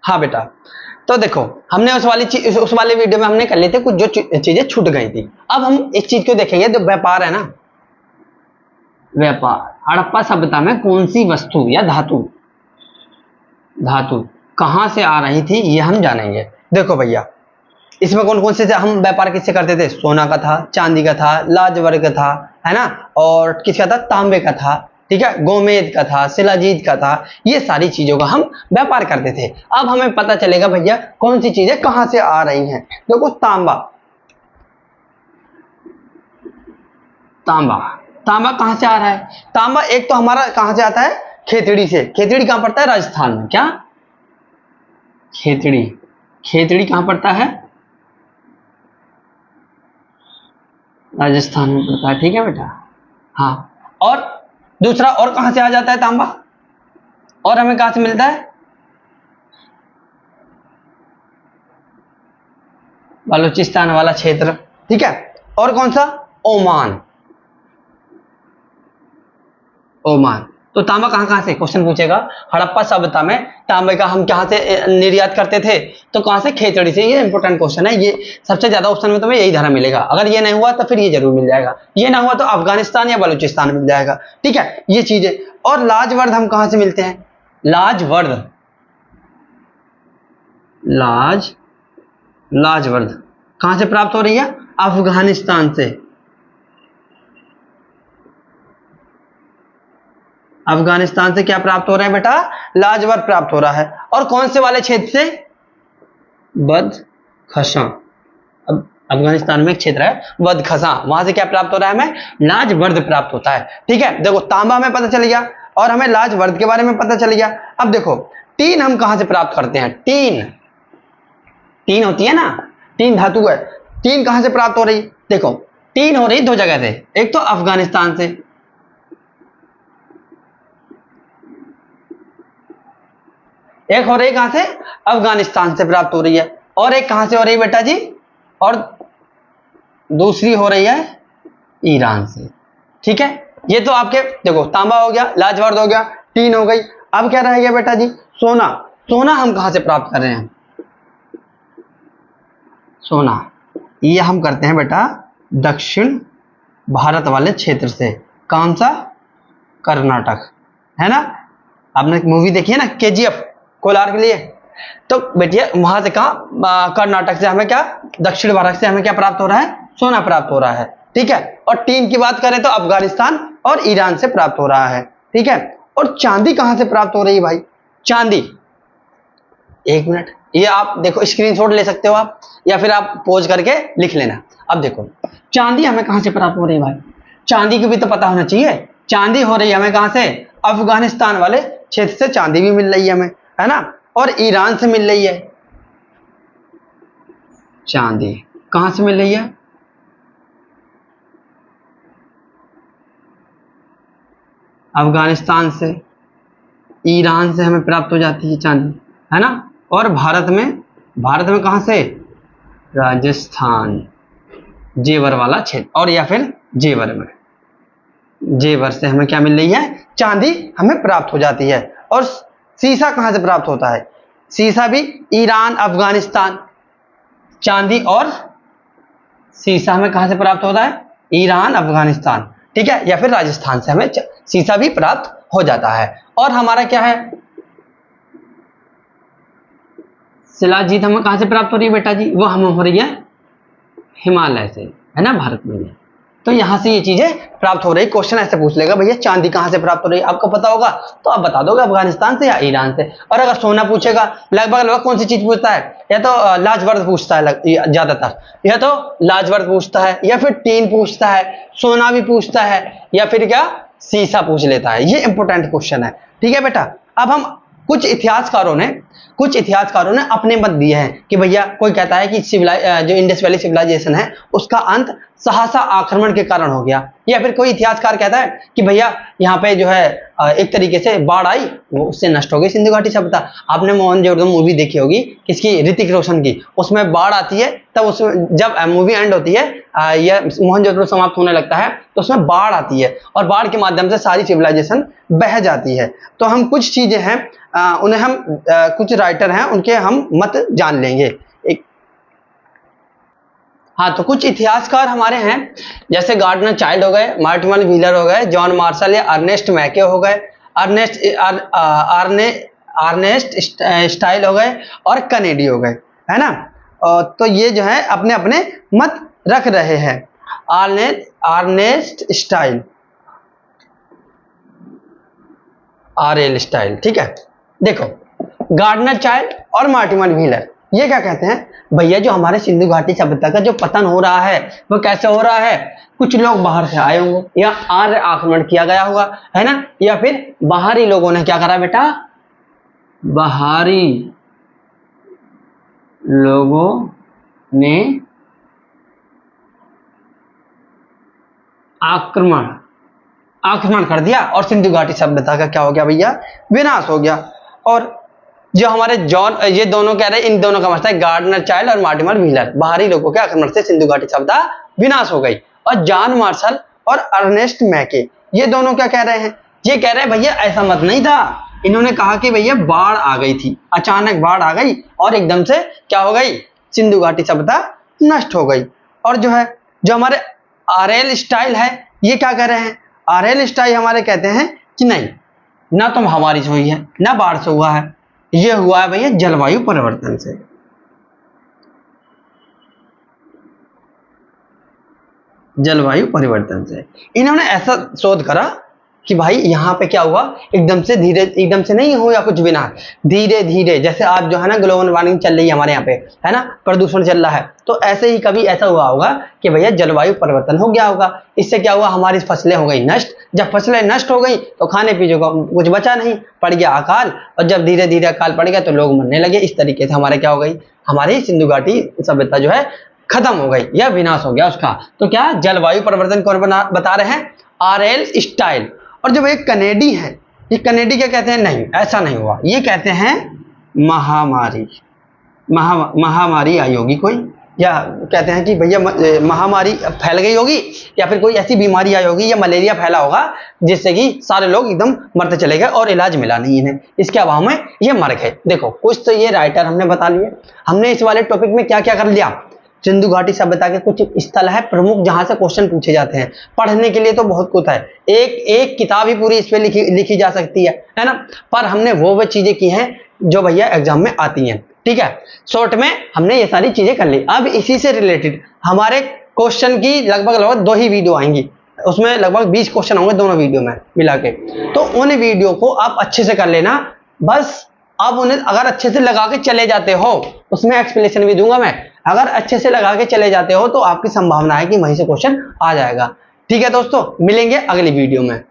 हाँ बेटा, तो देखो हमने उस वाले वीडियो में हमने कर लिए थे कुछ जो चीजें छूट गई थी। अब हम एक चीज को देखेंगे, जो व्यापार है ना, व्यापार। हड़प्पा सभ्यता में कौन सी वस्तु या धातु कहां से आ रही थी, ये हम जानेंगे। देखो भैया, इसमें कौन कौन से हम व्यापार किससे करते थे? सोना का था, चांदी का था, लाजवर का था, है ना, और किसका था? तांबे का था, ठीक है, गोमेद का था, शिलाजीत का था। ये सारी चीजों का हम व्यापार करते थे। अब हमें पता चलेगा भैया कौन सी चीजें कहां से आ रही हैं। देखो तांबा कहां से आ रहा है? तांबा एक तो हमारा कहां से आता है? खेतड़ी से। खेतड़ी कहां पड़ता है? राजस्थान में। क्या? खेतड़ी कहां पड़ता है? राजस्थान में पड़ता है, ठीक है बेटा। हाँ, और दूसरा, और कहां से आ जाता है तांबा? और हमें कहां से मिलता है? बलूचिस्तान वाला क्षेत्र, ठीक है। और कौन सा? ओमान। तो तांबा कहां से? क्वेश्चन पूछेगा हड़प्पा सभ्यता में तांबे का हम कहां से निर्यात करते थे? तो कहां से? खेतड़ी से। ये इंपॉर्टेंट क्वेश्चन है, ये सबसे ज्यादा ऑप्शन में तुम्हें यही धारा मिलेगा। अगर ये नहीं हुआ तो फिर ये जरूर मिल जाएगा, ये ना हुआ तो अफगानिस्तान या बलूचिस्तान मिल जाएगा, ठीक है, ये चीजें। और लाजवर्द हम कहां से मिलते हैं? लाजवर्द कहां से प्राप्त हो रही है? अफगानिस्तान से। अफगानिस्तान से क्या प्राप्त हो रहा है बेटा? लाजवर्द प्राप्त हो रहा है। और कौन से वाले क्षेत्र से? बदखशां। अब अफगानिस्तान में एक क्षेत्र है बदखशां, वहां से क्या प्राप्त हो रहा है? हमें लाजवर्द प्राप्त होता है, ठीक है। देखो तांबा हमें पता चल गया और हमें लाजवर्द के बारे में पता चल गया। अब देखो टीन हम कहां से प्राप्त करते हैं? टीन होती है ना, टीन धातु है। टीन कहां से प्राप्त हो रही? देखो टीन हो रही दो जगह से, एक तो अफगानिस्तान से, एक हो रही कहां से? अफगानिस्तान से प्राप्त हो रही है। और एक कहां से हो रही बेटा जी? और दूसरी हो रही है ईरान से, ठीक है। ये तो आपके देखो तांबा हो गया, लाजवर्द हो गया, टीन हो गई। अब क्या रह गया बेटा जी? सोना हम कहां से प्राप्त कर रहे हैं? सोना ये हम करते हैं बेटा दक्षिण भारत वाले क्षेत्र से। कौन सा? कर्नाटक, है ना। आपने मूवी देखी है ना केजीएफ, कोलार के लिए, तो बेटिया वहां से कहा कर्नाटक से हमें क्या, दक्षिण भारत से हमें क्या प्राप्त हो रहा है? सोना प्राप्त हो रहा है, ठीक है। और टीन की बात करें तो अफगानिस्तान और ईरान से प्राप्त हो रहा है, ठीक है। और चांदी कहां से प्राप्त हो रही है भाई? चांदी, एक मिनट, ये आप देखो स्क्रीनशॉट ले सकते हो आप, या फिर आप पोज करके लिख लेना। अब देखो चांदी हमें कहां से प्राप्त हो रही है भाई? चांदी को भी तो पता होना चाहिए। चांदी हो रही है हमें कहां से? अफगानिस्तान वाले क्षेत्र से चांदी भी मिल रही है हमें, है ना, और ईरान से मिल रही है। चांदी कहां से मिल रही है? अफगानिस्तान से, ईरान से हमें प्राप्त हो जाती है चांदी, है ना। और भारत में कहां से? राजस्थान, जेवर वाला क्षेत्र, और या फिर जेवर से हमें क्या मिल रही है? चांदी हमें प्राप्त हो जाती है। और सीसा कहां से प्राप्त होता है? सीसा भी ईरान, अफगानिस्तान। चांदी और सीसा हमें कहां से प्राप्त होता है? ईरान, अफगानिस्तान, ठीक है, या फिर राजस्थान से हमें सीसा भी प्राप्त हो जाता है। और हमारा क्या है? शिलाजीत हमें कहां से प्राप्त हो रही है बेटा जी? वो हमें हो रही है हिमालय से, है ना, भारत में। तो यहां से ये चीजें प्राप्त हो रही। क्वेश्चन ऐसे पूछ लेगा भैया चांदी कहां से प्राप्त हो रही है, आपको पता होगा तो आप बता दोगे अफगानिस्तान से या ईरान से। और अगर सोना पूछेगा लगभग कौन सी चीज पूछता है? या तो लाजवर्द पूछता है ज्यादातर, या तो लाजवर्द पूछता है, या फिर टीन पूछता है, सोना भी पूछता है, या फिर क्या सीसा पूछ लेता है। ये इंपॉर्टेंट क्वेश्चन है, ठीक है बेटा। अब हम कुछ इतिहासकारों ने अपने मत दिए हैं कि भैया कोई कहता है कि जो इंडस वैली सिविलाइजेशन है उसका अंत सहसा आक्रमण के कारण हो गया। या फिर कोई इतिहासकार कहता है कि भैया यहाँ पे जो है एक तरीके से बाढ़ आई, वो उससे नष्ट हो गई सिंधु घाटी सभ्यता। आपने मोहनजोदड़ो मूवी देखी होगी, किसकी, ऋतिक रोशन की, उसमें बाढ़ आती है, तब उसमें जब मूवी एंड होती है, यह मोहनजोदड़ो समाप्त होने लगता है, तो उसमें बाढ़ आती है और बाढ़ के माध्यम से सारी सिविलाइजेशन बह जाती है। तो हम कुछ चीजें हैं उन्हें हम कुछ राइटर हैं उनके हम मत जान लेंगे। हाँ, तो कुछ इतिहासकार हमारे हैं, जैसे गार्डनर चाइल्ड हो गए, मार्टिन व्हीलर हो गए, जॉन मार्शल या अर्नेस्ट मैके हो गए, अर्नेस्ट स्टाइल हो गए और कनेडी हो गए, है ना। तो ये जो है अपने अपने मत रख रहे हैं। अर्नेस्ट स्टाइल, RL स्टाइल, ठीक है। देखो, गार्डनर चाइल्ड और मार्टिन व्हीलर ये क्या कहते हैं, भैया जो हमारे सिंधु घाटी सभ्यता का जो पतन हो रहा है वो कैसे हो रहा है, कुछ लोग बाहर से आए होंगे या आर्य आक्रमण किया गया होगा, है ना, या फिर बाहरी लोगों ने क्या करा बेटा, बाहरी लोगों ने आक्रमण कर दिया और सिंधु घाटी सभ्यता का क्या हो गया भैया, विनाश हो गया। और जो हमारे ये दोनों कह रहे हैं, इन दोनों का मतलब है गार्डनर चाइल्ड और मार्टिन व्हीलर, बाहरी लोगों के आक्रमण से सिंधु घाटी सभ्यता विनाश हो गई। और जॉन मार्शल और अर्नेस्ट मैके ये दोनों क्या कह रहे हैं, ये कह रहे हैं भैया ऐसा मत नहीं था, इन्होंने कहा कि भैया बाढ़ आ गई थी, अचानक बाढ़ आ गई और एकदम से क्या हो गई, सिंधु घाटी सभ्यता नष्ट हो गई। और जो है जो हमारे RL स्टाइल है ये क्या कह रहे हैं, RL स्टाइल हमारे कहते हैं कि नहीं, ना तो महामारी से हुई है ना बाढ़ से हुआ है, ये हुआ है भैया जलवायु परिवर्तन से। जलवायु परिवर्तन से इन्होंने ऐसा शोध करा कि भाई यहाँ पे क्या हुआ, एकदम से नहीं हुआ कुछ भी ना, धीरे धीरे, जैसे आज जो है ना ग्लोबल वार्मिंग चल रही है हमारे यहाँ पे, है ना, प्रदूषण चल रहा है, तो ऐसे ही कभी ऐसा हुआ होगा कि भैया जलवायु परिवर्तन हो गया होगा। इससे क्या हुआ, हमारी फसलें हो गई नष्ट, जब फसलें नष्ट हो गई तो खाने पीने को कुछ बचा नहीं, पड़ गया अकाल, और जब धीरे धीरे अकाल पड़ गया तो लोग मरने लगे। इस तरीके से हमारे क्या हो गई, हमारी सिंधु घाटी सभ्यता जो है खत्म हो गई या विनाश हो गया उसका। तो क्या जलवायु परिवर्तन कौन बता रहे हैं, RL स्टाइल। और जब एक कनेडी है, ये कनेडी क्या कहते हैं, नहीं ऐसा नहीं हुआ, ये कहते हैं महामारी, महामारी आई होगी कोई, या कहते हैं कि भैया महामारी फैल गई होगी, या फिर कोई ऐसी बीमारी आई होगी या मलेरिया फैला होगा जिससे कि सारे लोग एकदम मरते चले गए और इलाज मिला नहीं इन्हें, इसके अभाव में ये मर गए। देखो कुछ तो ये राइटर हमने बता लिए। हमने इस वाले टॉपिक में क्या क्या कर लिया, सिंधु घाटी सभ्यता के कुछ स्थल है प्रमुख जहां से क्वेश्चन पूछे जाते हैं। पढ़ने के लिए तो बहुत कुछ है, एक किताब ही पूरी इस पे लिखी जा सकती है ना, पर हमने वो चीजें की हैं जो भैया एग्जाम में आती हैं। ठीक है, शॉर्ट में हमने ये सारी चीजें कर ली। अब इसी से रिलेटेड हमारे क्वेश्चन की लगभग 2 ही वीडियो आएंगी, उसमें लगभग 20 क्वेश्चन होंगे दोनों वीडियो में मिला के। तो उन वीडियो को आप अच्छे से कर लेना, बस आप उन्हें अगर अच्छे से लगा के चले जाते हो, उसमें एक्सप्लेनेशन भी दूंगा मैं, अगर अच्छे से लगा के चले जाते हो तो आपकी संभावना है कि वहीं से क्वेश्चन आ जाएगा। ठीक है दोस्तों, मिलेंगे अगली वीडियो में।